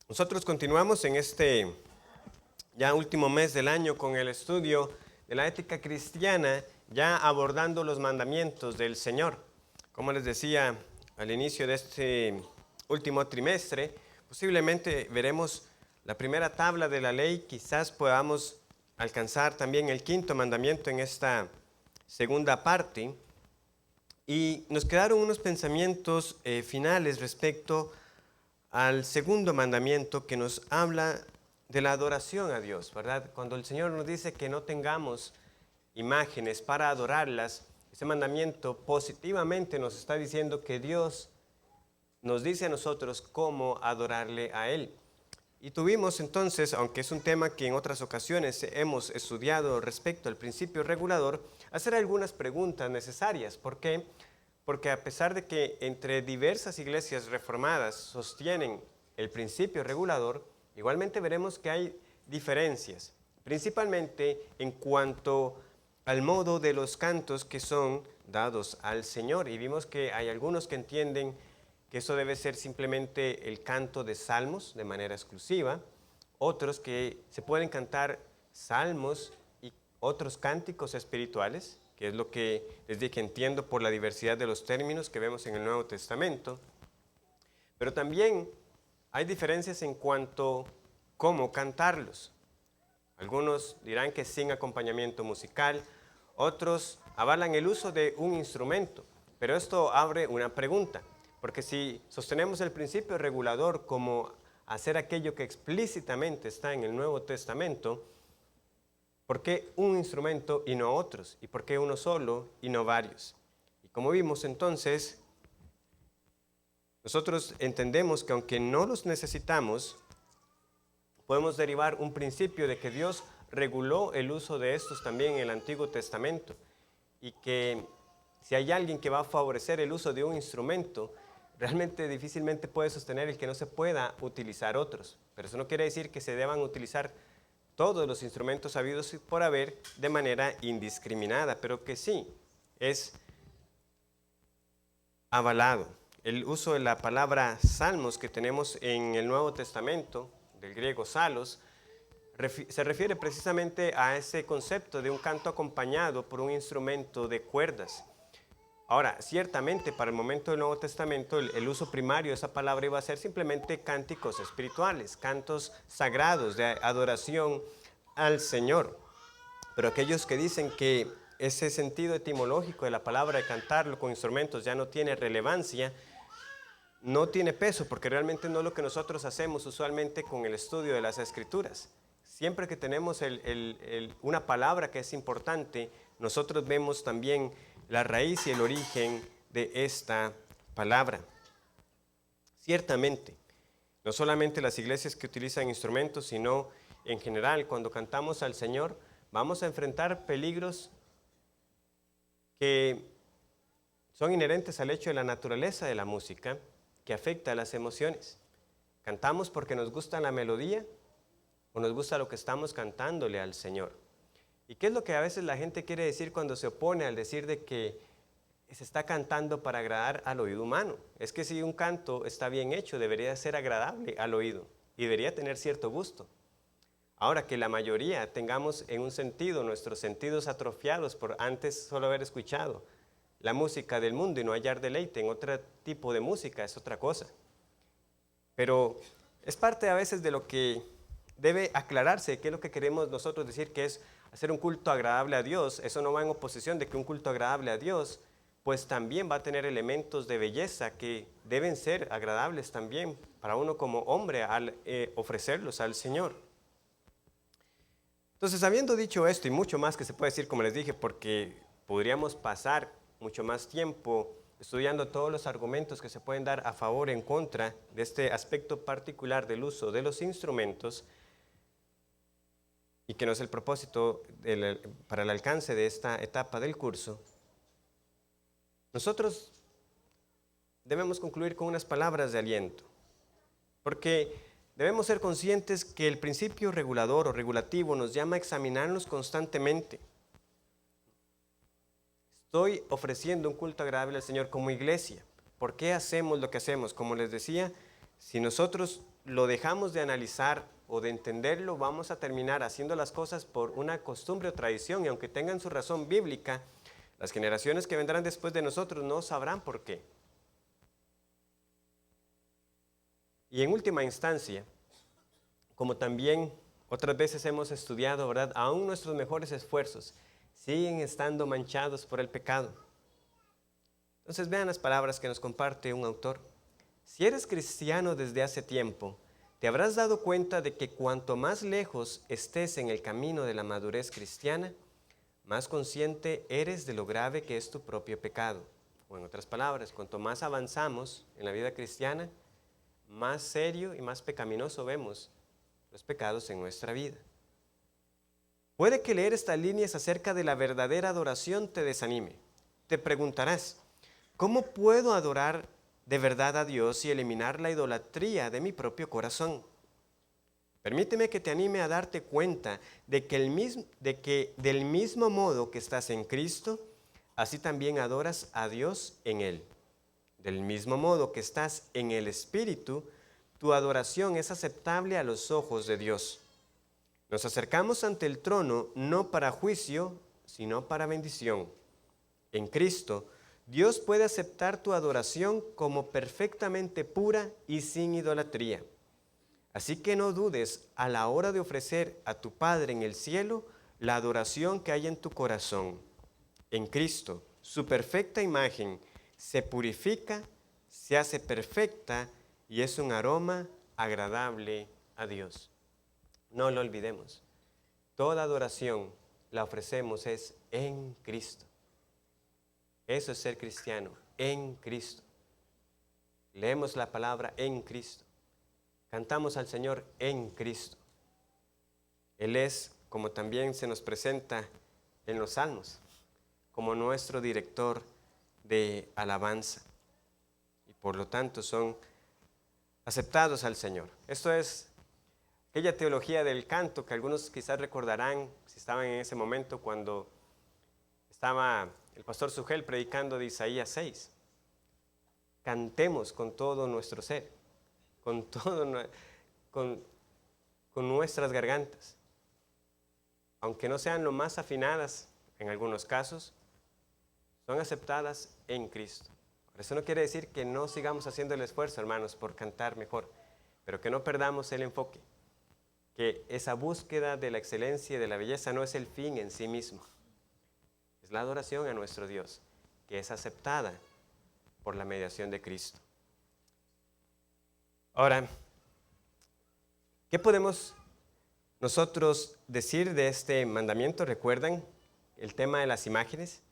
Nosotros continuamos en este ya último mes del año con el estudio de la ética cristiana, ya abordando los mandamientos del Señor. Como les decía al inicio de este último trimestre, posiblemente veremos la primera tabla de la ley, quizás podamos alcanzar también el quinto mandamiento en esta segunda parte. Y nos quedaron unos pensamientos finales respecto al segundo mandamiento que nos habla de la adoración a Dios, ¿verdad? Cuando el Señor nos dice que no tengamos imágenes para adorarlas, ese mandamiento positivamente nos está diciendo que Dios nos dice a nosotros cómo adorarle a Él. Y tuvimos entonces, aunque es un tema que en otras ocasiones hemos estudiado respecto al principio regulador, hacer algunas preguntas necesarias. ¿Por qué? Porque a pesar de que entre diversas iglesias reformadas sostienen el principio regulador, igualmente veremos que hay diferencias, principalmente en cuanto al modo de los cantos que son dados al Señor. Y vimos que hay algunos que entienden que eso debe ser simplemente el canto de salmos de manera exclusiva, otros que se pueden cantar salmos y otros cánticos espirituales, que es lo que les dije, entiendo por la diversidad de los términos que vemos en el Nuevo Testamento, pero también hay diferencias en cuanto a cómo cantarlos. Algunos dirán que sin acompañamiento musical, otros avalan el uso de un instrumento, pero esto abre una pregunta. Porque si sostenemos el principio regulador como hacer aquello que explícitamente está en el Nuevo Testamento, ¿por qué un instrumento y no otros? ¿Y por qué uno solo y no varios? Y como vimos entonces, nosotros entendemos que aunque no los necesitamos, podemos derivar un principio de que Dios reguló el uso de estos también en el Antiguo Testamento y que si hay alguien que va a favorecer el uso de un instrumento, realmente difícilmente puede sostener el que no se pueda utilizar otros. Pero eso no quiere decir que se deban utilizar todos los instrumentos habidos por haber de manera indiscriminada, pero que sí es avalado. El uso de la palabra salmos que tenemos en el Nuevo Testamento, del griego salos, se refiere precisamente a ese concepto de un canto acompañado por un instrumento de cuerdas. Ahora, ciertamente para el momento del Nuevo Testamento el uso primario de esa palabra iba a ser simplemente cánticos espirituales, cantos sagrados de adoración al Señor. Pero aquellos que dicen que ese sentido etimológico de la palabra de cantarlo con instrumentos ya no tiene relevancia, no tiene peso, porque realmente no es lo que nosotros hacemos usualmente con el estudio de las Escrituras. Siempre que tenemos una palabra que es importante, nosotros vemos también la raíz y el origen de esta palabra. Ciertamente, no solamente las iglesias que utilizan instrumentos, sino en general, cuando cantamos al Señor, vamos a enfrentar peligros que son inherentes al hecho de la naturaleza de la música, que afecta a las emociones. Cantamos porque nos gusta la melodía o nos gusta lo que estamos cantándole al Señor. ¿Y qué es lo que a veces la gente quiere decir cuando se opone al decir de que se está cantando para agradar al oído humano? Es que si un canto está bien hecho, debería ser agradable al oído y debería tener cierto gusto. Ahora que la mayoría tengamos en un sentido nuestros sentidos atrofiados por antes solo haber escuchado la música del mundo y no hallar deleite en otro tipo de música, es otra cosa. Pero es parte a veces de lo que debe aclararse, qué es lo que queremos nosotros decir que es hacer un culto agradable a Dios. Eso no va en oposición de que un culto agradable a Dios, pues también va a tener elementos de belleza que deben ser agradables también para uno como hombre al ofrecerlos al Señor. Entonces, habiendo dicho esto y mucho más que se puede decir, como les dije, porque podríamos pasar mucho más tiempo estudiando todos los argumentos que se pueden dar a favor o en contra de este aspecto particular del uso de los instrumentos, y que no es el propósito para el alcance de esta etapa del curso, nosotros debemos concluir con unas palabras de aliento, porque debemos ser conscientes que el principio regulador o regulativo nos llama a examinarnos constantemente. Estoy ofreciendo un culto agradable al Señor como iglesia. ¿Por qué hacemos lo que hacemos? Como les decía, si nosotros lo dejamos de analizar o de entenderlo, vamos a terminar haciendo las cosas por una costumbre o tradición, y aunque tengan su razón bíblica, las generaciones que vendrán después de nosotros no sabrán por qué. Y en última instancia, como también otras veces hemos estudiado, ¿verdad? Aún nuestros mejores esfuerzos siguen estando manchados por el pecado. Entonces vean las palabras que nos comparte un autor. Si eres cristiano desde hace tiempo, te habrás dado cuenta de que cuanto más lejos estés en el camino de la madurez cristiana, más consciente eres de lo grave que es tu propio pecado. O en otras palabras, cuanto más avanzamos en la vida cristiana, más serio y más pecaminoso vemos los pecados en nuestra vida. Puede que leer estas líneas acerca de la verdadera adoración te desanime. Te preguntarás, ¿cómo puedo adorar de verdad a Dios y eliminar la idolatría de mi propio corazón? Permíteme que te anime a darte cuenta de que del mismo modo que estás en Cristo, así también adoras a Dios en Él. Del mismo modo que estás en el Espíritu, tu adoración es aceptable a los ojos de Dios. Nos acercamos ante el trono no para juicio, sino para bendición. En Cristo, Dios puede aceptar tu adoración como perfectamente pura y sin idolatría. Así que no dudes a la hora de ofrecer a tu Padre en el cielo la adoración que hay en tu corazón. En Cristo, su perfecta imagen se purifica, se hace perfecta y es un aroma agradable a Dios. No lo olvidemos. Toda adoración la ofrecemos es en Cristo. Eso es ser cristiano, en Cristo. Leemos la palabra en Cristo. Cantamos al Señor en Cristo. Él es, como también se nos presenta en los Salmos, como nuestro director de alabanza. Y por lo tanto son aceptados al Señor. Esto es aquella teología del canto que algunos quizás recordarán si estaban en ese momento cuando estaba el pastor Sugel predicando de Isaías 6. Cantemos con todo nuestro ser, con nuestras gargantas. Aunque no sean lo más afinadas en algunos casos, son aceptadas en Cristo. Eso no quiere decir que no sigamos haciendo el esfuerzo, hermanos, por cantar mejor, pero que no perdamos el enfoque, que esa búsqueda de la excelencia y de la belleza no es el fin en sí mismo. Es la adoración a nuestro Dios, que es aceptada por la mediación de Cristo. Ahora, ¿qué podemos nosotros decir de este mandamiento? ¿Recuerdan el tema de las imágenes?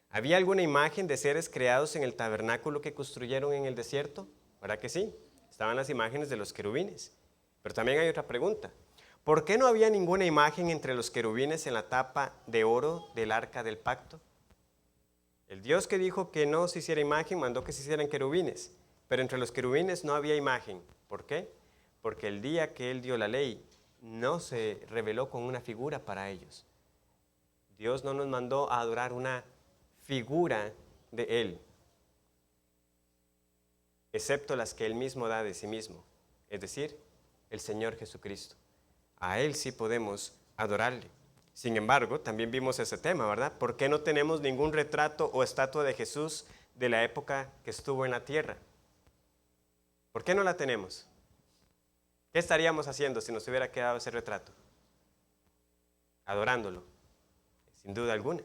¿Había alguna imagen de seres creados en el tabernáculo que construyeron en el desierto? ¿Verdad que sí? Estaban las imágenes de los querubines. Pero también hay otra pregunta. ¿Por qué no había ninguna imagen entre los querubines en la tapa de oro del arca del pacto? El Dios que dijo que no se hiciera imagen mandó que se hicieran querubines, pero entre los querubines no había imagen. ¿Por qué? Porque el día que Él dio la ley no se reveló con una figura para ellos. Dios no nos mandó a adorar una figura de Él, excepto las que Él mismo da de sí mismo, es decir, el Señor Jesucristo. A Él sí podemos adorarle. Sin embargo, también vimos ese tema, ¿verdad? ¿Por qué no tenemos ningún retrato o estatua de Jesús de la época que estuvo en la tierra? ¿Por qué no la tenemos? ¿Qué estaríamos haciendo si nos hubiera quedado ese retrato? Adorándolo, sin duda alguna.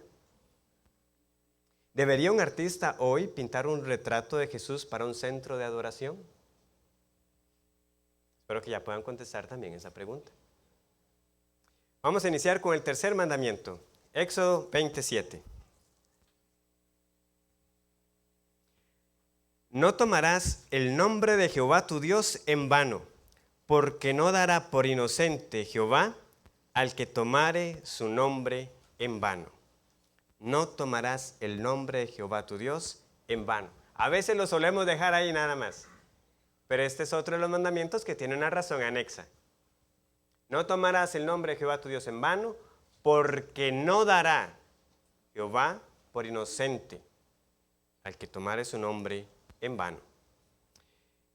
¿Debería un artista hoy pintar un retrato de Jesús para un centro de adoración? Espero que ya puedan contestar también esa pregunta. Vamos a iniciar con el tercer mandamiento, Éxodo 27. No tomarás el nombre de Jehová tu Dios en vano, porque no dará por inocente Jehová al que tomare su nombre en vano. No tomarás el nombre de Jehová tu Dios en vano. A veces lo solemos dejar ahí nada más, pero este es otro de los mandamientos que tiene una razón anexa. No tomarás el nombre de Jehová tu Dios en vano, porque no dará Jehová por inocente al que tomare su nombre en vano.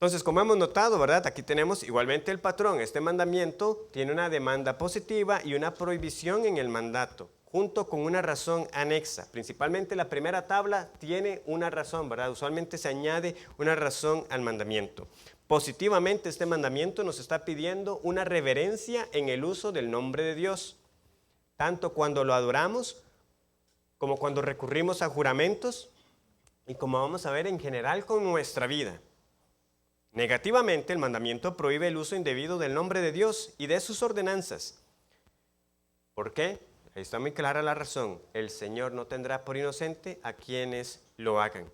Entonces, como hemos notado, ¿verdad? Aquí tenemos igualmente el patrón. Este mandamiento tiene una demanda positiva y una prohibición en el mandato, junto con una razón anexa. Principalmente la primera tabla tiene una razón, ¿verdad? Usualmente se añade una razón al mandamiento. Positivamente, este mandamiento nos está pidiendo una reverencia en el uso del nombre de Dios, tanto cuando lo adoramos como cuando recurrimos a juramentos y como vamos a ver en general con nuestra vida. Negativamente, el mandamiento prohíbe el uso indebido del nombre de Dios y de sus ordenanzas. ¿Por qué? Ahí está muy clara la razón. El Señor no tendrá por inocente a quienes lo hagan.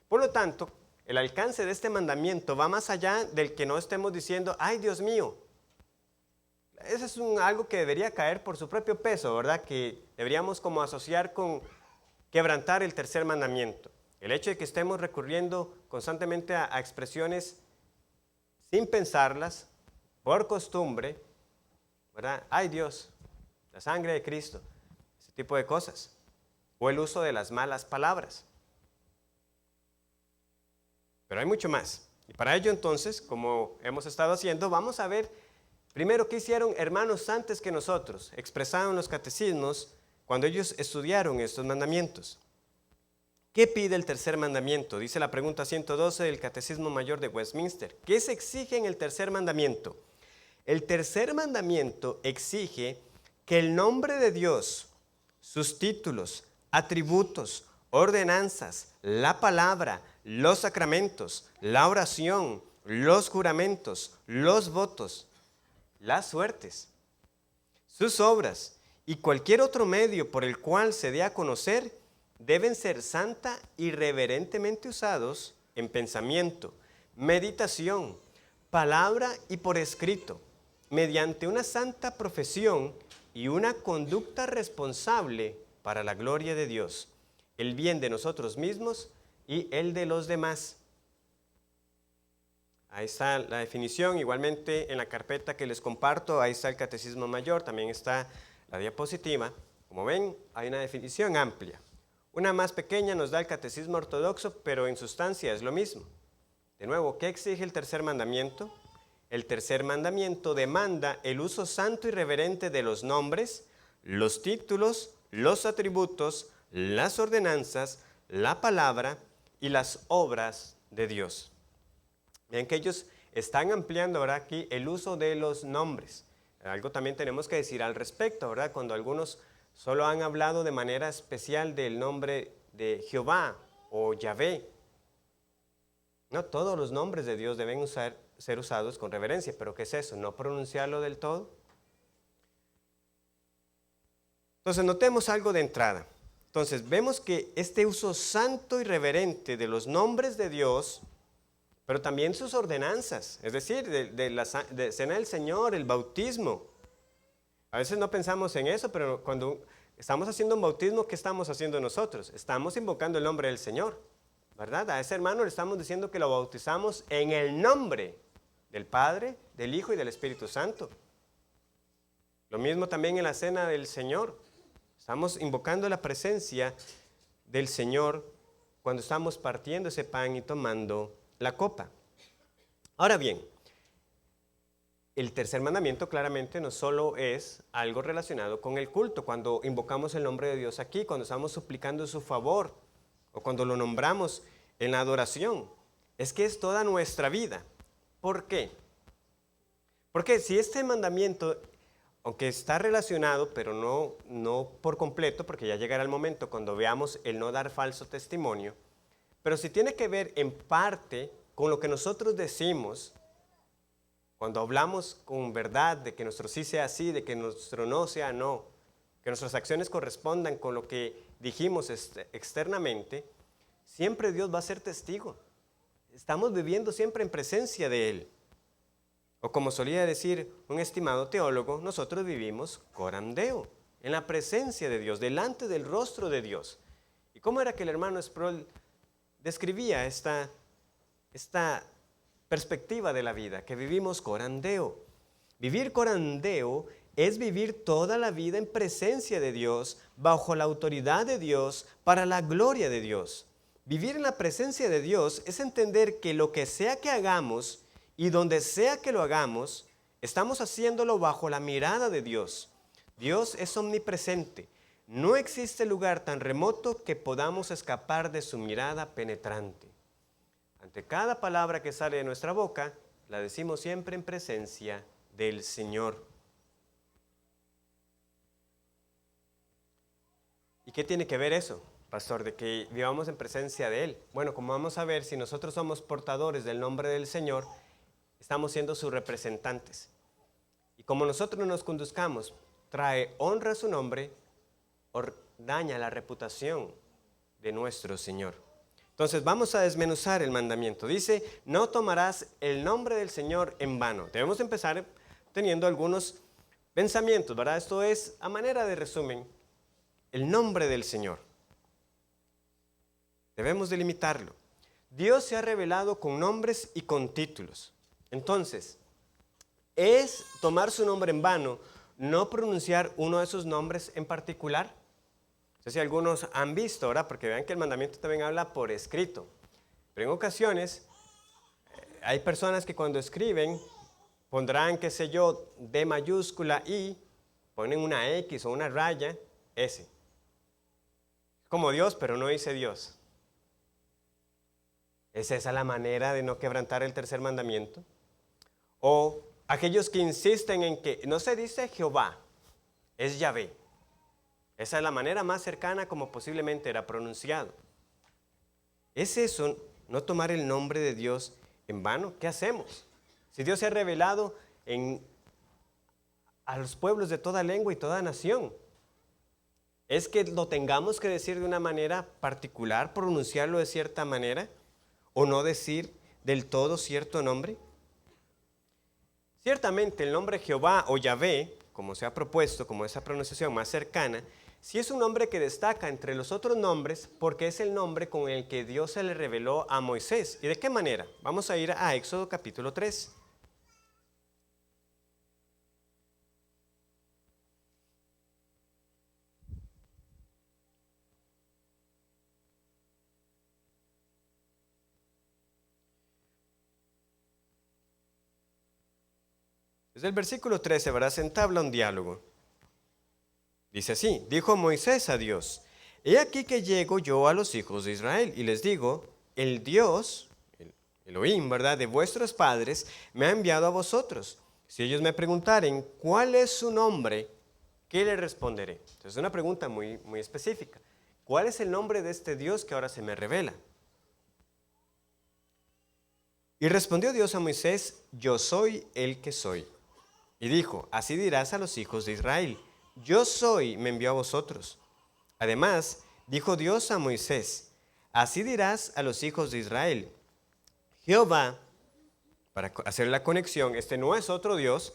Por lo tanto, el alcance de este mandamiento va más allá del que no estemos diciendo, ¡ay, Dios mío! Eso es algo que debería caer por su propio peso, ¿verdad? Que deberíamos como asociar con quebrantar el tercer mandamiento. El hecho de que estemos recurriendo constantemente a expresiones sin pensarlas, por costumbre, ¿verdad? ¡Ay, Dios! La sangre de Cristo, ese tipo de cosas. O el uso de las malas palabras. Pero hay mucho más. Y para ello entonces, como hemos estado haciendo, vamos a ver primero qué hicieron hermanos antes que nosotros, expresados en los catecismos, cuando ellos estudiaron estos mandamientos. ¿Qué pide el tercer mandamiento? Dice la pregunta 112 del Catecismo Mayor de Westminster. ¿Qué se exige en el tercer mandamiento? El tercer mandamiento exige que el nombre de Dios, sus títulos, atributos, ordenanzas, la palabra, los sacramentos, la oración, los juramentos, los votos, las suertes, sus obras y cualquier otro medio por el cual se dé a conocer deben ser santa y reverentemente usados en pensamiento, meditación, palabra y por escrito, mediante una santa profesión y una conducta responsable para la gloria de Dios, el bien de nosotros mismos y el de los demás. Ahí está la definición, igualmente en la carpeta que les comparto, ahí está el Catecismo Mayor, también está la diapositiva. Como ven, hay una definición amplia. Una más pequeña nos da el Catecismo Ortodoxo, pero en sustancia es lo mismo. De nuevo, ¿qué exige el tercer mandamiento? El tercer mandamiento demanda el uso santo y reverente de los nombres, los títulos, los atributos, las ordenanzas, la palabra y las obras de Dios. Vean que ellos están ampliando ahora aquí el uso de los nombres. Algo también tenemos que decir al respecto, ¿verdad? Cuando algunos solo han hablado de manera especial del nombre de Jehová o Yahvé. No todos los nombres de Dios deben ser usados con reverencia, pero ¿qué es eso? ¿No pronunciarlo del todo? Entonces notemos algo de entrada. Entonces vemos que este uso santo y reverente de los nombres de Dios, pero también sus ordenanzas, es decir, de la cena del Señor, el bautismo. A veces no pensamos en eso, pero cuando estamos haciendo un bautismo, ¿qué estamos haciendo nosotros? Estamos invocando el nombre del Señor, ¿verdad? A ese hermano le estamos diciendo que lo bautizamos en el nombre del Padre, del Hijo y del Espíritu Santo. Lo mismo también en la cena del Señor. Estamos invocando la presencia del Señor cuando estamos partiendo ese pan y tomando la copa. Ahora bien, el tercer mandamiento claramente no solo es algo relacionado con el culto, cuando invocamos el nombre de Dios aquí, cuando estamos suplicando su favor o cuando lo nombramos en la adoración, es que es toda nuestra vida. ¿Por qué? Porque si este mandamiento, aunque está relacionado, pero no por completo, porque ya llegará el momento cuando veamos el no dar falso testimonio, pero si tiene que ver en parte con lo que nosotros decimos, cuando hablamos con verdad de que nuestro sí sea sí, de que nuestro no sea no, que nuestras acciones correspondan con lo que dijimos externamente, siempre Dios va a ser testigo. Estamos viviendo siempre en presencia de Él. O como solía decir un estimado teólogo, nosotros vivimos coram Deo, en la presencia de Dios, delante del rostro de Dios. ¿Y cómo era que el hermano Sproul describía esta perspectiva de la vida? Que vivimos coram Deo. Vivir coram Deo es vivir toda la vida en presencia de Dios, bajo la autoridad de Dios, para la gloria de Dios. Vivir en la presencia de Dios es entender que lo que sea que hagamos y donde sea que lo hagamos, estamos haciéndolo bajo la mirada de Dios. Dios es omnipresente. No existe lugar tan remoto que podamos escapar de su mirada penetrante. Ante cada palabra que sale de nuestra boca, la decimos siempre en presencia del Señor. ¿Y qué tiene que ver eso, pastor, de que vivamos en presencia de Él? Bueno, como vamos a ver, si nosotros somos portadores del nombre del Señor, estamos siendo sus representantes. Y como nosotros nos conduzcamos, trae honra a su nombre o daña la reputación de nuestro Señor. Entonces vamos a desmenuzar el mandamiento. Dice, no tomarás el nombre del Señor en vano. Debemos empezar teniendo algunos pensamientos, ¿verdad? Esto es, a manera de resumen, el nombre del Señor. Debemos delimitarlo. Dios se ha revelado con nombres y con títulos. Entonces, es tomar su nombre en vano, no pronunciar uno de esos nombres en particular. No sé si algunos han visto, ¿verdad? Porque vean que el mandamiento también habla por escrito. Pero en ocasiones, hay personas que cuando escriben, pondrán, qué sé yo, D mayúscula I, ponen una X o una raya, S. Como Dios, pero no dice Dios. ¿Es esa la manera de no quebrantar el tercer mandamiento? O aquellos que insisten en que no se dice Jehová, es Yahvé. Esa es la manera más cercana como posiblemente era pronunciado. ¿Es eso no tomar el nombre de Dios en vano? ¿Qué hacemos? Si Dios se ha revelado a los pueblos de toda lengua y toda nación, ¿es que lo tengamos que decir de una manera particular, pronunciarlo de cierta manera, o no decir del todo cierto nombre? Ciertamente el nombre Jehová o Yahvé, como se ha propuesto, como esa pronunciación más cercana, sí es un nombre que destaca entre los otros nombres porque es el nombre con el que Dios se le reveló a Moisés. ¿Y de qué manera? Vamos a ir a Éxodo capítulo 3. Desde el versículo 13, ¿verdad? Se entabla un diálogo. Dice así, dijo Moisés a Dios, he aquí que llego yo a los hijos de Israel y les digo, el Dios, el Elohim, ¿verdad? De vuestros padres, me ha enviado a vosotros. Si ellos me preguntaren, ¿cuál es su nombre? ¿Qué le responderé? Entonces es una pregunta muy, muy específica. ¿Cuál es el nombre de este Dios que ahora se me revela? Y respondió Dios a Moisés, yo soy el que soy. Y dijo, así dirás a los hijos de Israel, yo soy, me envió a vosotros. Además, dijo Dios a Moisés, así dirás a los hijos de Israel, Jehová, para hacer la conexión, este no es otro Dios,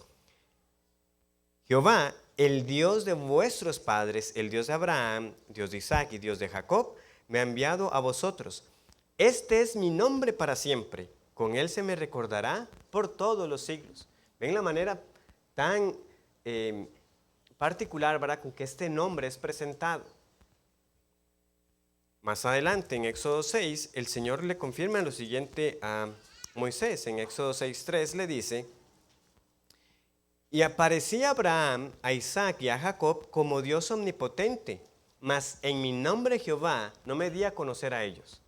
Jehová, el Dios de vuestros padres, el Dios de Abraham, Dios de Isaac y Dios de Jacob, me ha enviado a vosotros. Este es mi nombre para siempre, con él se me recordará por todos los siglos. ¿Ven la manera tan particular, ¿verdad?, con que este nombre es presentado? Más adelante, en Éxodo 6, el Señor le confirma lo siguiente a Moisés. En Éxodo 6:3 le dice, y aparecía a Abraham, a Isaac y a Jacob como Dios omnipotente, mas en mi nombre Jehová no me di a conocer a ellos.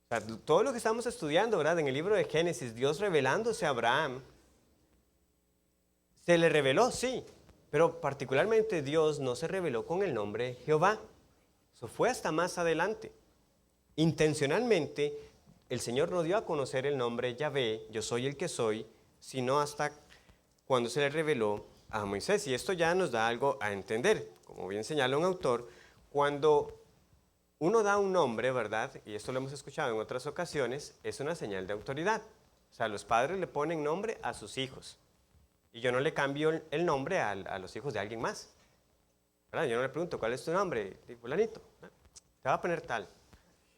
O sea, todo lo que estamos estudiando, ¿verdad?, en el libro de Génesis, Dios revelándose a Abraham, se le reveló, sí, pero particularmente Dios no se reveló con el nombre Jehová. Eso fue hasta más adelante. Intencionalmente, el Señor no dio a conocer el nombre Yahvé, yo soy el que soy, sino hasta cuando se le reveló a Moisés. Y esto ya nos da algo a entender. Como bien señala un autor, cuando uno da un nombre, ¿verdad? Y esto lo hemos escuchado en otras ocasiones, es una señal de autoridad. O sea, los padres le ponen nombre a sus hijos. Y yo no le cambio el nombre a los hijos de alguien más, ¿verdad? Yo no le pregunto, ¿cuál es tu nombre? Fulanito, te va a poner tal.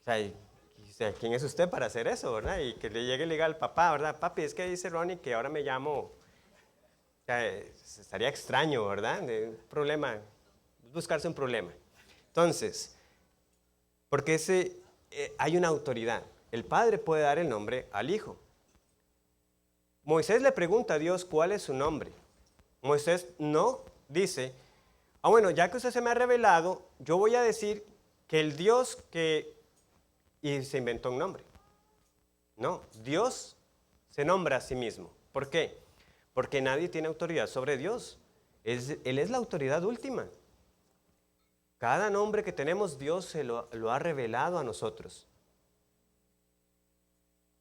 O sea, ¿quién es usted para hacer eso, verdad? Y que le llegue y le diga al papá, ¿verdad? Papi, es que dice Ronnie que ahora me llamo. O sea, estaría extraño, ¿verdad? De un problema, buscarse un problema. Entonces, porque hay una autoridad. El Padre puede dar el nombre al Hijo. Moisés le pregunta a Dios cuál es su nombre. Moisés no dice, bueno, ya que usted se me ha revelado, yo voy a decir que el Dios que... Y se inventó un nombre. No, Dios se nombra a sí mismo. ¿Por qué? Porque nadie tiene autoridad sobre Dios. Él es la autoridad última. Cada nombre que tenemos, Dios se lo ha revelado a nosotros.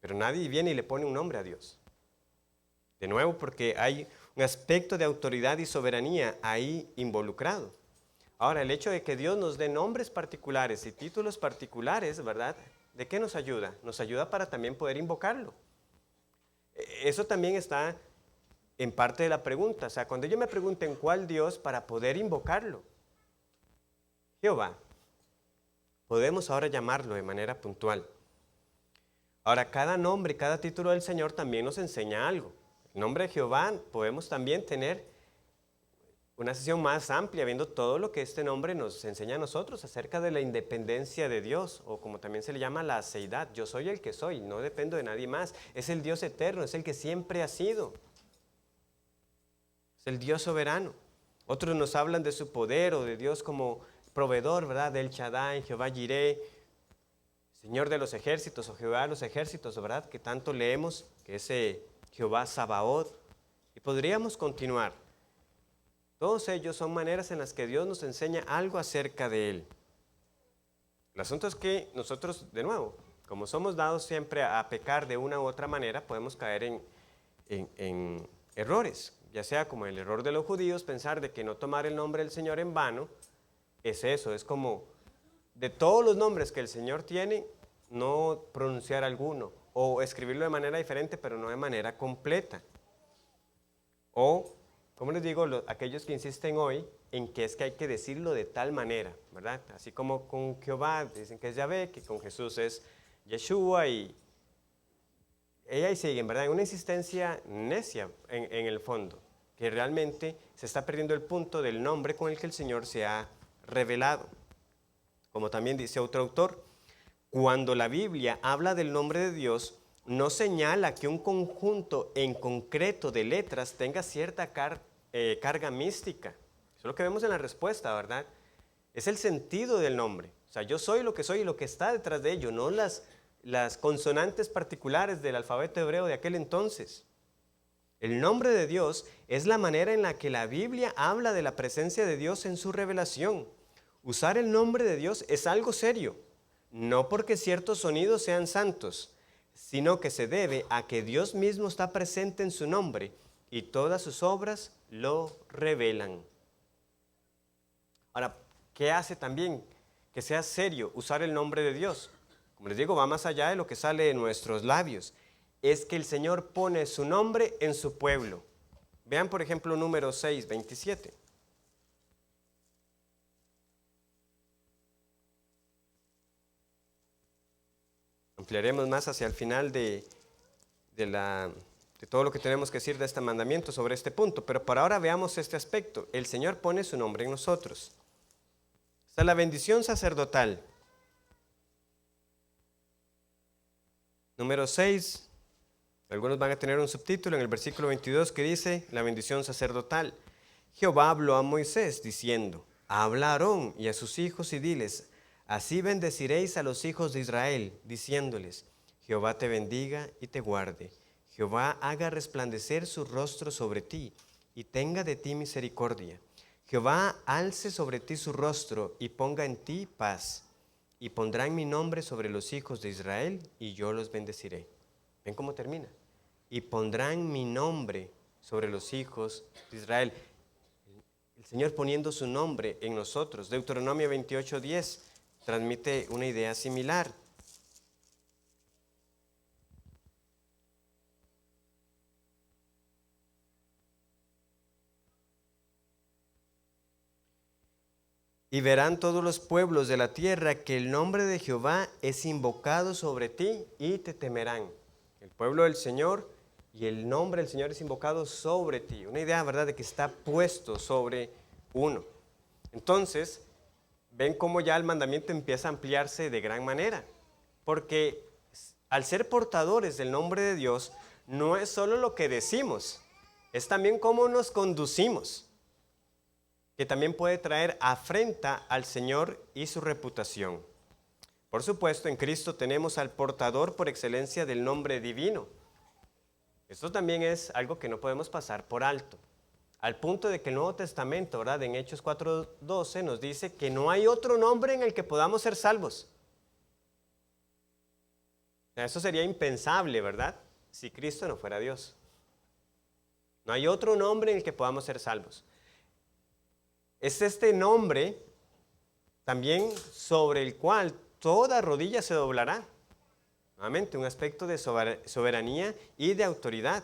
Pero nadie viene y le pone un nombre a Dios. De nuevo, porque hay un aspecto de autoridad y soberanía ahí involucrado. Ahora, el hecho de que Dios nos dé nombres particulares y títulos particulares, ¿verdad? ¿De qué nos ayuda? Nos ayuda para también poder invocarlo. Eso también está en parte de la pregunta. O sea, cuando yo me pregunto en cuál Dios, para poder invocarlo. Jehová. Podemos ahora llamarlo de manera puntual. Ahora, cada nombre, cada título del Señor también nos enseña algo. El nombre de Jehová podemos también tener una sesión más amplia, viendo todo lo que este nombre nos enseña a nosotros acerca de la independencia de Dios, o como también se le llama la aseidad. Yo soy el que soy, no dependo de nadie más. Es el Dios eterno, es el que siempre ha sido. Es el Dios soberano. Otros nos hablan de su poder o de Dios como proveedor, ¿verdad? Del Shaddai, Jehová Jireh, Señor de los ejércitos o Jehová de los ejércitos, ¿verdad? Que tanto leemos, que es Jehová Sabaoth. Y podríamos continuar. Todos ellos son maneras en las que Dios nos enseña algo acerca de Él. El asunto es que nosotros, de nuevo, como somos dados siempre a pecar de una u otra manera, podemos caer en errores, ya sea como el error de los judíos, pensar de que no tomar el nombre del Señor en vano, es eso, es como de todos los nombres que el Señor tiene, no pronunciar alguno, o escribirlo de manera diferente, pero no de manera completa. O, como les digo, aquellos que insisten hoy en que es que hay que decirlo de tal manera, ¿verdad? Así como con Jehová dicen que es Yahvé, que con Jesús es Yeshua, y ahí siguen, ¿verdad? Una insistencia necia en el fondo, que realmente se está perdiendo el punto del nombre con el que el Señor se ha revelado. Como también dice otro autor, cuando la Biblia habla del nombre de Dios, no señala que un conjunto en concreto de letras tenga cierta carga mística. Eso es lo que vemos en la respuesta, ¿verdad? Es el sentido del nombre. O sea, yo soy lo que soy y lo que está detrás de ello, no las consonantes particulares del alfabeto hebreo de aquel entonces. El nombre de Dios es la manera en la que la Biblia habla de la presencia de Dios en su revelación. Usar el nombre de Dios es algo serio, no porque ciertos sonidos sean santos, sino que se debe a que Dios mismo está presente en su nombre y todas sus obras lo revelan. Ahora, ¿qué hace también que sea serio usar el nombre de Dios? Como les digo, va más allá de lo que sale de nuestros labios. Es que el Señor pone su nombre en su pueblo. Vean, por ejemplo, Números 6, 27. Ampliaremos más hacia el final de todo lo que tenemos que decir de este mandamiento sobre este punto, pero por ahora veamos este aspecto. El Señor pone su nombre en nosotros. Está la bendición sacerdotal. Número 6, algunos van a tener un subtítulo en el versículo 22 que dice, la bendición sacerdotal. Jehová habló a Moisés diciendo, habla a Aarón y a sus hijos y diles, así bendeciréis a los hijos de Israel, diciéndoles, Jehová te bendiga y te guarde. Jehová haga resplandecer su rostro sobre ti y tenga de ti misericordia. Jehová alce sobre ti su rostro y ponga en ti paz. Y pondrán mi nombre sobre los hijos de Israel y yo los bendeciré. ¿Ven cómo termina? Y pondrán mi nombre sobre los hijos de Israel. El Señor poniendo su nombre en nosotros. Deuteronomio 28:10 transmite una idea similar. Y verán todos los pueblos de la tierra que el nombre de Jehová es invocado sobre ti y te temerán. El pueblo del Señor y el nombre del Señor es invocado sobre ti. Una idea, ¿verdad?, de que está puesto sobre uno. Entonces, ven cómo ya el mandamiento empieza a ampliarse de gran manera. Porque al ser portadores del nombre de Dios, no es solo lo que decimos, es también cómo nos conducimos, que también puede traer afrenta al Señor y su reputación. Por supuesto, en Cristo tenemos al portador por excelencia del nombre divino. Esto también es algo que no podemos pasar por alto. Al punto de que el Nuevo Testamento, ¿verdad? En Hechos 4:12 nos dice que no hay otro nombre en el que podamos ser salvos. Eso sería impensable, ¿verdad? Si Cristo no fuera Dios. No hay otro nombre en el que podamos ser salvos. Es este nombre también sobre el cual toda rodilla se doblará. Nuevamente, un aspecto de soberanía y de autoridad.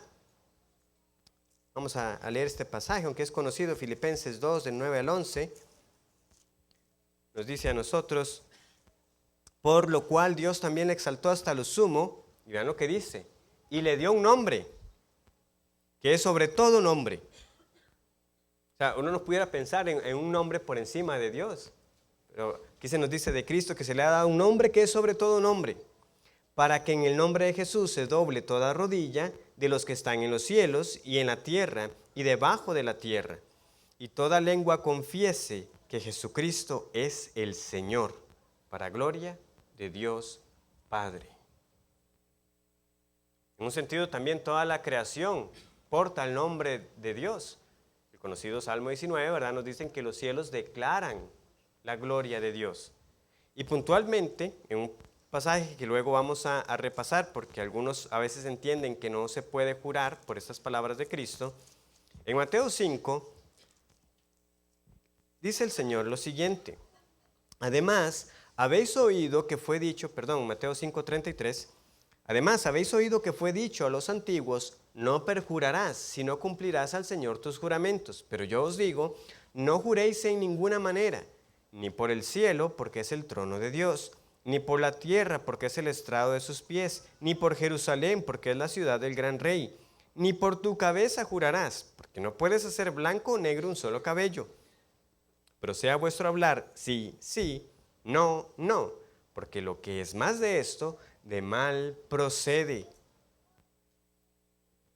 Vamos a leer este pasaje, aunque es conocido, Filipenses 2, del 9 al 11. Nos dice a nosotros, por lo cual Dios también le exaltó hasta lo sumo, y vean lo que dice, y le dio un nombre, que es sobre todo nombre. O sea, uno no pudiera pensar en un nombre por encima de Dios, pero aquí se nos dice de Cristo que se le ha dado un nombre que es sobre todo nombre, para que en el nombre de Jesús se doble toda rodilla de los que están en los cielos y en la tierra y debajo de la tierra, y toda lengua confiese que Jesucristo es el Señor, para gloria de Dios Padre. En un sentido también toda la creación porta el nombre de Dios. El conocido Salmo 19, ¿verdad? Nos dicen que los cielos declaran la gloria de Dios. Y puntualmente, en un pasaje que luego vamos a repasar, porque algunos a veces entienden que no se puede jurar por estas palabras de Cristo, en Mateo 5, dice el Señor lo siguiente, además, habéis oído que fue dicho, Mateo 5:33, además habéis oído que fue dicho a los antiguos, no perjurarás, sino cumplirás al Señor tus juramentos. Pero yo os digo, no juréis en ninguna manera, ni por el cielo, porque es el trono de Dios, ni por la tierra, porque es el estrado de sus pies, ni por Jerusalén, porque es la ciudad del gran rey, ni por tu cabeza jurarás, porque no puedes hacer blanco o negro un solo cabello. Pero sea vuestro hablar sí, sí, no, no, porque lo que es más de esto, de mal procede.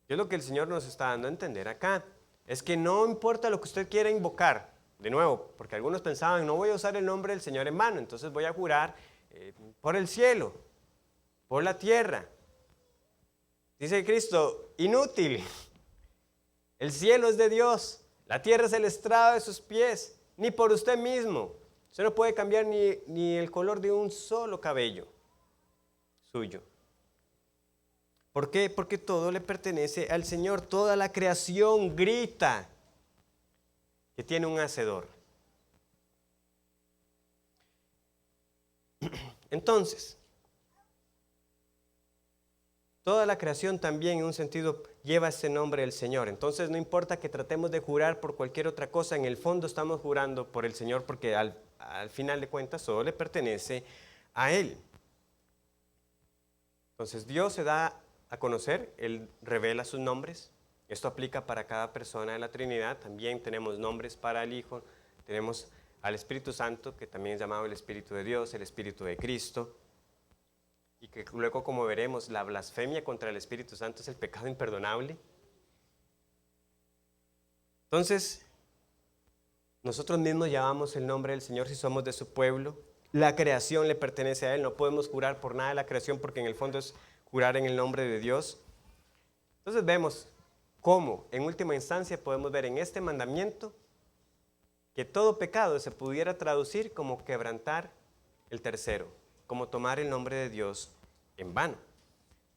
¿Qué es lo que el Señor nos está dando a entender acá? Es que no importa lo que usted quiera invocar, de nuevo, porque algunos pensaban, no voy a usar el nombre del Señor en vano, entonces voy a jurar por el cielo, por la tierra. Dice Cristo, inútil. El cielo es de Dios, la tierra es el estrado de sus pies, ni por usted mismo. Usted no puede cambiar ni el color de un solo cabello suyo. ¿Por qué? Porque todo le pertenece al Señor. Toda la creación grita que tiene un hacedor. Entonces, toda la creación también en un sentido lleva ese nombre del Señor. Entonces no importa que tratemos de jurar por cualquier otra cosa, en el fondo estamos jurando por el Señor porque al final de cuentas todo le pertenece a Él. Entonces Dios se da a conocer, Él revela sus nombres. Esto aplica para cada persona de la Trinidad. También tenemos nombres para el Hijo, tenemos al Espíritu Santo, que también es llamado el Espíritu de Dios, el Espíritu de Cristo. Y que luego, como veremos, la blasfemia contra el Espíritu Santo es el pecado imperdonable. Entonces, nosotros mismos llamamos el nombre del Señor si somos de su pueblo. La creación le pertenece a Él. No podemos jurar por nada de la creación porque en el fondo es jurar en el nombre de Dios. Entonces vemos cómo, en última instancia, podemos ver en este mandamiento que todo pecado se pudiera traducir como quebrantar el tercero, como tomar el nombre de Dios en vano.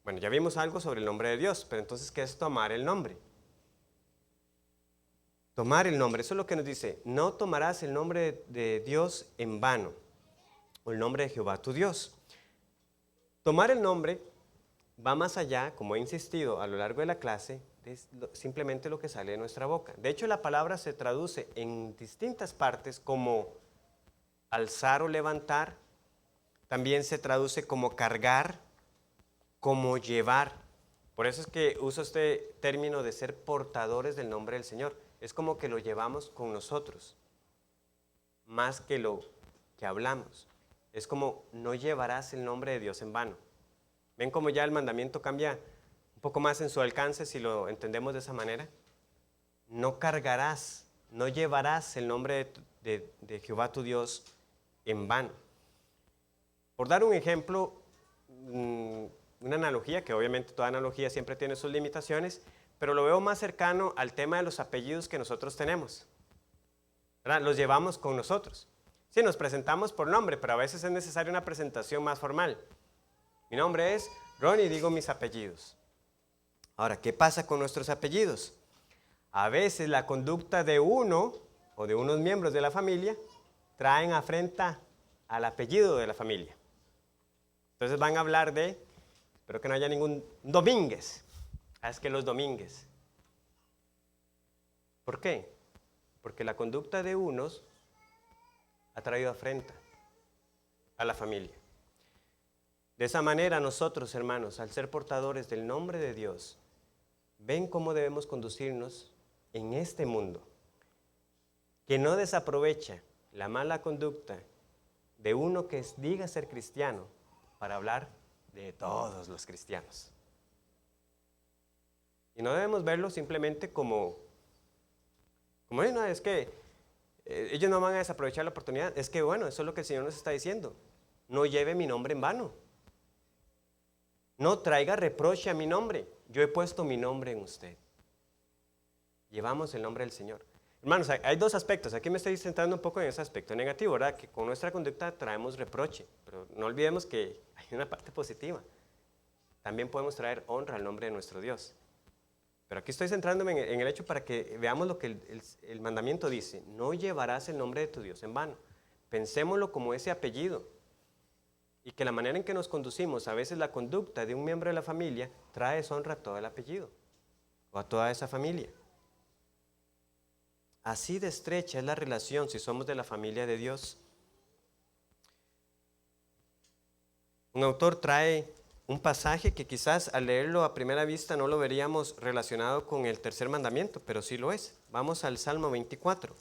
Bueno, ya vimos algo sobre el nombre de Dios, pero entonces, ¿qué es tomar el nombre? Tomar el nombre, eso es lo que nos dice, no tomarás el nombre de Dios en vano, o el nombre de Jehová tu Dios. Tomar el nombre va más allá, como he insistido a lo largo de la clase, de simplemente lo que sale de nuestra boca. De hecho, la palabra se traduce en distintas partes como alzar o levantar, también se traduce como cargar, como llevar. Por eso es que uso este término de ser portadores del nombre del Señor. Es como que lo llevamos con nosotros, más que lo que hablamos. es como no llevarás el nombre de Dios en vano. ¿Ven cómo ya el mandamiento cambia un poco más en su alcance si lo entendemos de esa manera? No cargarás, no llevarás el nombre de Jehová tu Dios en vano. Por dar un ejemplo, una analogía, que obviamente toda analogía siempre tiene sus limitaciones, pero lo veo más cercano al tema de los apellidos que nosotros tenemos, ¿verdad? Los llevamos con nosotros. Sí, nos presentamos por nombre, pero a veces es necesaria una presentación más formal. Mi nombre es Ronnie y digo mis apellidos. Ahora, ¿qué pasa con nuestros apellidos? A veces la conducta de uno o de unos miembros de la familia traen afrenta al apellido de la familia. Entonces van a hablar de, espero que no haya ningún Domínguez. Es que los Domínguez. ¿Por qué? Porque la conducta de unos ha traído afrenta a la familia. De esa manera nosotros, hermanos, al ser portadores del nombre de Dios, ven cómo debemos conducirnos en este mundo, que no desaprovecha la mala conducta de uno que diga ser cristiano para hablar de todos los cristianos. Y no debemos verlo simplemente como no, es que ellos no van a desaprovechar la oportunidad. Es que bueno, eso es lo que el Señor nos está diciendo. No lleve mi nombre en vano. No traiga reproche a mi nombre. Yo he puesto mi nombre en usted. Llevamos el nombre del Señor. Hermanos, hay dos aspectos. Aquí me estoy centrando un poco en ese aspecto negativo, ¿verdad? Que con nuestra conducta traemos reproche. Pero no olvidemos que hay una parte positiva. También podemos traer honra al nombre de nuestro Dios. Pero aquí estoy centrándome en el hecho para que veamos lo que el mandamiento dice. No llevarás el nombre de tu Dios en vano. Pensémoslo como ese apellido. Y que la manera en que nos conducimos, a veces la conducta de un miembro de la familia, trae deshonra a todo el apellido o a toda esa familia. Así de estrecha es la relación si somos de la familia de Dios. Un autor trae un pasaje que quizás al leerlo a primera vista no lo veríamos relacionado con el tercer mandamiento, pero sí lo es. Vamos al Salmo 24.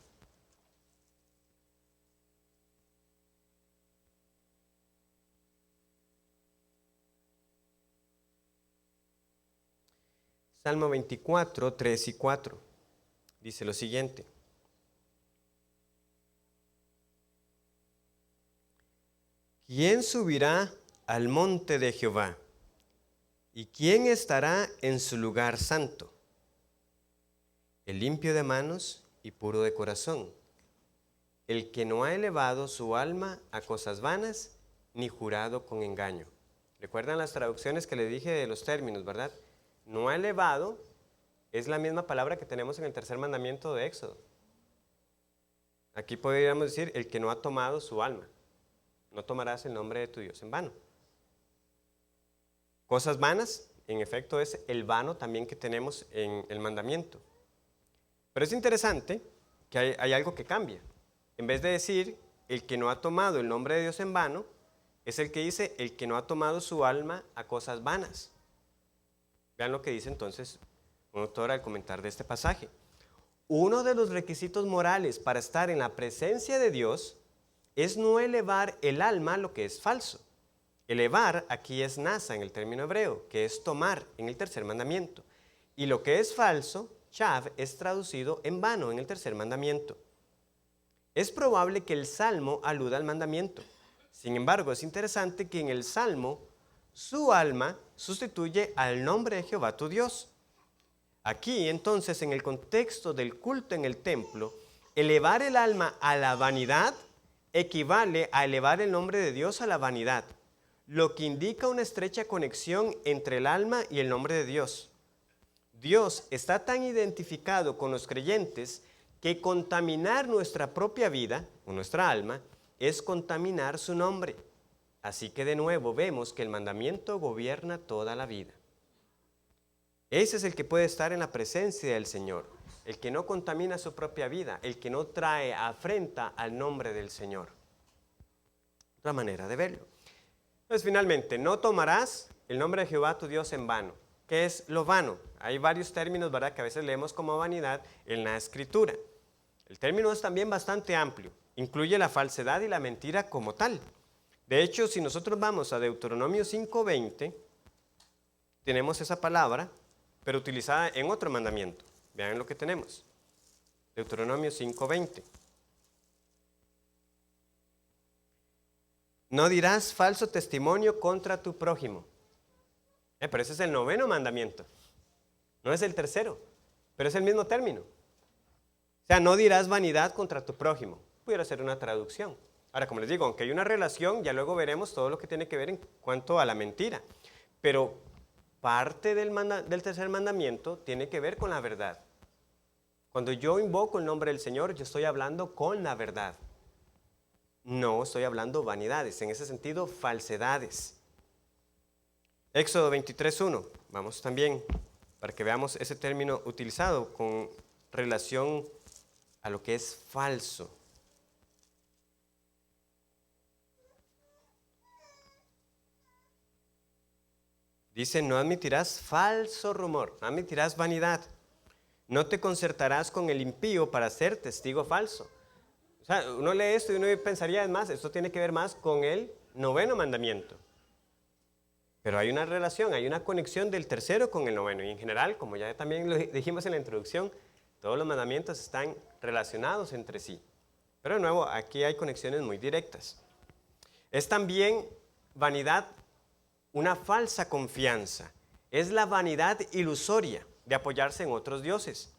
Salmo 24, 3 y 4. Dice lo siguiente. ¿Quién subirá al monte de Jehová? ¿Y quién estará en su lugar santo? El limpio de manos y puro de corazón, el que no ha elevado su alma a cosas vanas, ni jurado con engaño. ¿Recuerdan las traducciones que le dije de los términos, verdad? No ha elevado es la misma palabra que tenemos en el tercer mandamiento de Éxodo. Aquí podríamos decir, el que no ha tomado su alma. No tomarás el nombre de tu Dios en vano. Cosas vanas, en efecto, es el vano también que tenemos en el mandamiento. Pero es interesante que hay algo que cambia. En vez de decir, el que no ha tomado el nombre de Dios en vano, es el que dice, el que no ha tomado su alma a cosas vanas. Vean lo que dice entonces un autor al comentar de este pasaje. Uno de los requisitos morales para estar en la presencia de Dios es no elevar el alma a lo que es falso. Elevar aquí es nasa en el término hebreo, que es tomar en el tercer mandamiento. Y lo que es falso, shav, es traducido en vano en el tercer mandamiento. Es probable que el Salmo aluda al mandamiento. Sin embargo, es interesante que en el Salmo su alma sustituye al nombre de Jehová tu Dios. Aquí, entonces, en el contexto del culto en el templo, elevar el alma a la vanidad equivale a elevar el nombre de Dios a la vanidad, lo que indica una estrecha conexión entre el alma y el nombre de Dios. Dios está tan identificado con los creyentes que contaminar nuestra propia vida, o nuestra alma, es contaminar su nombre. Así que de nuevo vemos que el mandamiento gobierna toda la vida. Ese es el que puede estar en la presencia del Señor, el que no contamina su propia vida, el que no trae afrenta al nombre del Señor. Otra manera de verlo. Entonces, finalmente, no tomarás el nombre de Jehová tu Dios en vano. ¿Qué es lo vano? Hay varios términos, ¿verdad?, que a veces leemos como vanidad en la Escritura. El término es también bastante amplio. Incluye la falsedad y la mentira como tal. De hecho, si nosotros vamos a Deuteronomio 5:20, tenemos esa palabra, pero utilizada en otro mandamiento. Vean lo que tenemos. Deuteronomio 5:20. No dirás falso testimonio contra tu prójimo. Pero ese es el 9º mandamiento. No es el 3º, pero es el mismo término. O sea, no dirás vanidad contra tu prójimo. Pudiera ser una traducción. Ahora, como les digo, aunque hay una relación, ya luego veremos todo lo que tiene que ver en cuanto a la mentira. Pero parte del 3er mandamiento tiene que ver con la verdad. Cuando yo invoco el nombre del Señor, yo estoy hablando con la verdad. No estoy hablando vanidades, en ese sentido, falsedades. Éxodo 23:1. Vamos también para que veamos ese término utilizado con relación a lo que es falso. Dice, no admitirás falso rumor, no admitirás vanidad. No te concertarás con el impío para ser testigo falso. O sea, uno lee esto y uno pensaría, es más, esto tiene que ver más con el 9º mandamiento. Pero hay una relación, hay una conexión del 3º con el 9º. Y en general, como ya también lo dijimos en la introducción, todos los mandamientos están relacionados entre sí. Pero de nuevo, aquí hay conexiones muy directas. Es también vanidad una falsa confianza. Es la vanidad ilusoria de apoyarse en otros dioses.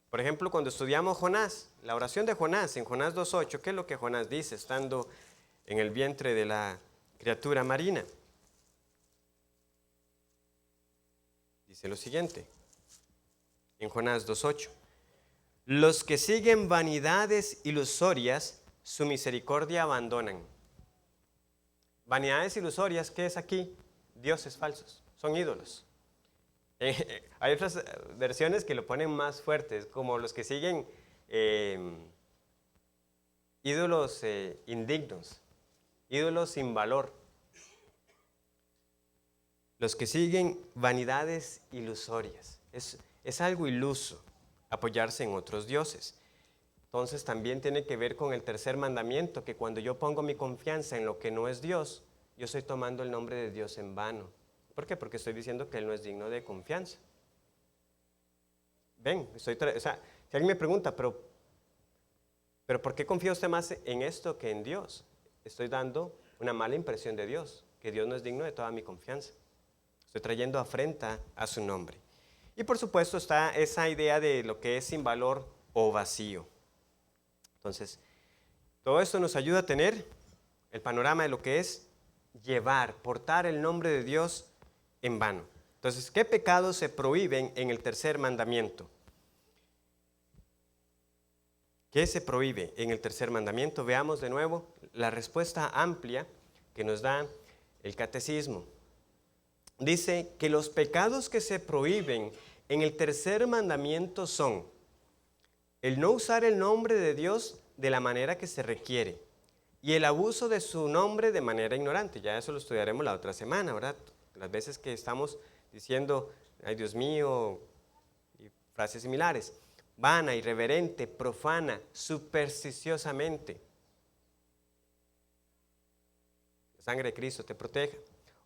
Por ejemplo, cuando estudiamos Jonás, la oración de Jonás, en Jonás 2:8, ¿qué es lo que Jonás dice estando en el vientre de la criatura marina? Dice lo siguiente, en Jonás 2:8. Los que siguen vanidades ilusorias, su misericordia abandonan. Vanidades ilusorias, ¿qué es aquí? Dioses falsos, son ídolos. Hay otras versiones que lo ponen más fuertes, como los que siguen ídolos indignos, ídolos sin valor. Los que siguen vanidades ilusorias. Es algo iluso apoyarse en otros dioses. Entonces también tiene que ver con el 3er mandamiento, que cuando yo pongo mi confianza en lo que no es Dios, yo estoy tomando el nombre de Dios en vano. ¿Por qué? Porque estoy diciendo que Él no es digno de confianza. Ven, o sea, si alguien me pregunta, pero ¿por qué confía usted más en esto que en Dios? Estoy dando una mala impresión de Dios, que Dios no es digno de toda mi confianza. Estoy trayendo afrenta a su nombre. Y por supuesto está esa idea de lo que es sin valor o vacío. Entonces, todo esto nos ayuda a tener el panorama de lo que es portar el nombre de Dios en vano. Entonces, ¿qué pecados se prohíben en el 3er mandamiento? ¿Qué se prohíbe en el 3er mandamiento? Veamos de nuevo la respuesta amplia que nos da el catecismo. Dice que los pecados que se prohíben en el 3er mandamiento son el no usar el nombre de Dios de la manera que se requiere y el abuso de su nombre de manera ignorante. Ya eso lo estudiaremos la otra semana, ¿verdad? Las veces que estamos diciendo, ay Dios mío, y frases similares. Vana, irreverente, profana, supersticiosamente. La sangre de Cristo te proteja.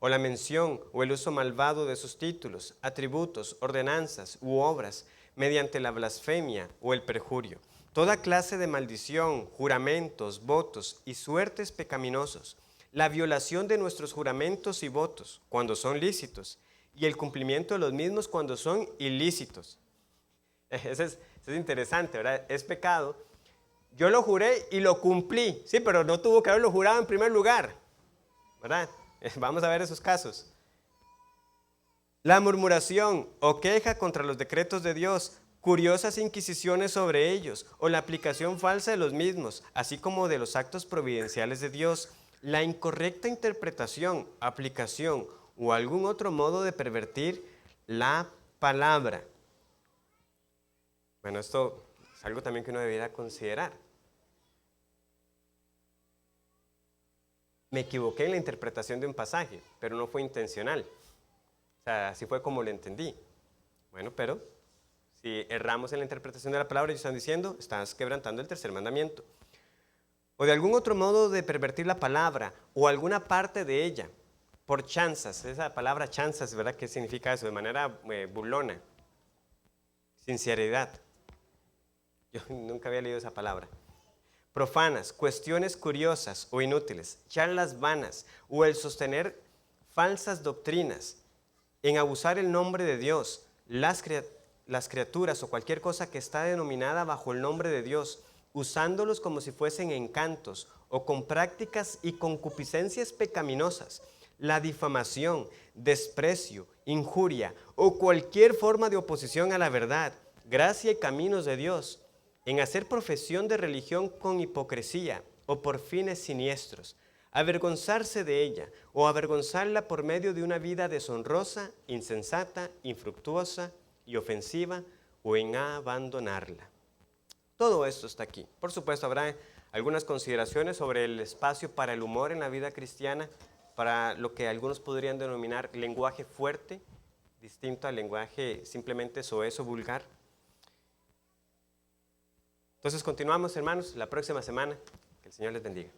O la mención o el uso malvado de sus títulos, atributos, ordenanzas u obras, mediante la blasfemia o el perjurio. Toda clase de maldición, juramentos, votos y suertes pecaminosos. La violación de nuestros juramentos y votos cuando son lícitos y el cumplimiento de los mismos cuando son ilícitos. Eso es interesante, ¿verdad? Es pecado. Yo lo juré y lo cumplí, sí, pero no tuvo que haberlo jurado en primer lugar, ¿verdad? Vamos a ver esos casos. La murmuración o queja contra los decretos de Dios, curiosas inquisiciones sobre ellos o la aplicación falsa de los mismos, así como de los actos providenciales de Dios, la incorrecta interpretación, aplicación o algún otro modo de pervertir la palabra. Bueno, esto es algo también que uno debiera considerar. Me equivoqué en la interpretación de un pasaje, pero no fue intencional. O sea, así fue como lo entendí. Bueno, pero si erramos en la interpretación de la palabra, ellos están diciendo, estás quebrantando el 3er mandamiento. o de algún otro modo de pervertir la palabra o alguna parte de ella, por chanzas. Esa palabra chanzas, ¿verdad? ¿Qué significa eso? De manera burlona, sinceridad. Yo nunca había leído esa palabra. Profanas, cuestiones curiosas o inútiles, charlas vanas o el sostener falsas doctrinas, en abusar el nombre de Dios, las criaturas o cualquier cosa que está denominada bajo el nombre de Dios, usándolos como si fuesen encantos o con prácticas y concupiscencias pecaminosas, la difamación, desprecio, injuria o cualquier forma de oposición a la verdad, gracia y caminos de Dios, en hacer profesión de religión con hipocresía o por fines siniestros, avergonzarse de ella o avergonzarla por medio de una vida deshonrosa, insensata, infructuosa y ofensiva, o en abandonarla. Todo esto está aquí. Por supuesto, habrá algunas consideraciones sobre el espacio para el humor en la vida cristiana, para lo que algunos podrían denominar lenguaje fuerte, distinto al lenguaje simplemente soez o vulgar. Entonces continuamos, hermanos, la próxima semana. Que el Señor les bendiga.